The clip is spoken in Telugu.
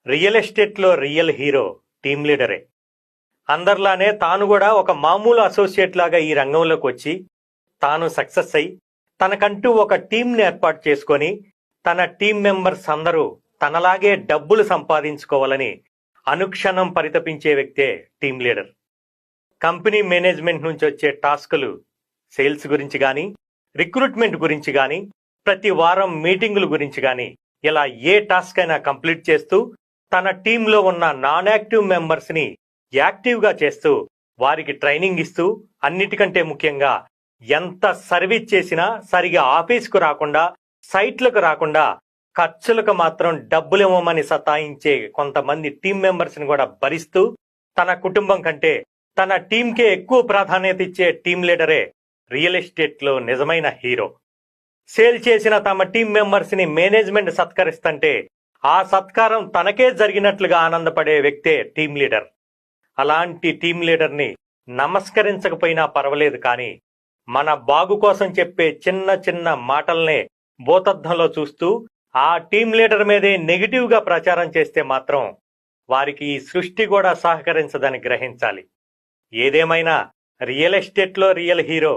రియల్ ఎస్టేట్లో రియల్ హీరో టీమ్ లీడరే. అందరిలానే తాను కూడా ఒక మామూలు అసోసియేట్ లాగా ఈ రంగంలోకి వచ్చి తాను సక్సెస్ అయి తనకంటూ ఒక టీంని ఏర్పాటు చేసుకొని తన టీం మెంబర్స్ అందరూ తనలాగే డబ్బులు సంపాదించుకోవాలని అనుక్షణం పరితపించే వ్యక్తే టీం లీడర్. కంపెనీ మేనేజ్మెంట్ నుంచి వచ్చే టాస్కులు సేల్స్ గురించి కానీ, రిక్రూట్మెంట్ గురించి కానీ, ప్రతి వారం మీటింగుల గురించి కానీ, ఇలా ఏ టాస్క్ అయినా కంప్లీట్ చేస్తూ తన టీంలో ఉన్న నాన్ యాక్టివ్ మెంబర్స్ ని యాక్టివ్ గా చేస్తూ వారికి ట్రైనింగ్ ఇస్తూ, అన్నిటికంటే ముఖ్యంగా ఎంత సర్వీస్ చేసినా సరిగా ఆఫీస్కు రాకుండా, సైట్లకు రాకుండా ఖర్చులకు మాత్రం డబ్బులు ఇవ్వమని సతాయించే కొంతమంది టీం మెంబర్స్ ని కూడా భరిస్తూ తన కుటుంబం కంటే తన టీంకే ఎక్కువ ప్రాధాన్యత ఇచ్చే టీం లీడరే రియల్ ఎస్టేట్ లో నిజమైన హీరో. సేల్ చేసిన తమ టీం మెంబర్స్ ని మేనేజ్మెంట్ సత్కరిస్తుంటే ఆ సత్కారం తనకే జరిగినట్లుగా ఆనందపడే వ్యక్తే టీం లీడర్. అలాంటి టీం లీడర్ ని నమస్కరించకపోయినా పర్వాలేదు, కానీ మన బాగు కోసం చెప్పే చిన్న చిన్న మాటల్నే భూతద్దంలో చూస్తూ ఆ టీం లీడర్ మీదే నెగిటివ్ గా ప్రచారం చేస్తే మాత్రం వారికి ఈ సృష్టి కూడా సహకరించదని గ్రహించాలి. ఏదేమైనా రియల్ ఎస్టేట్ లో రియల్ హీరో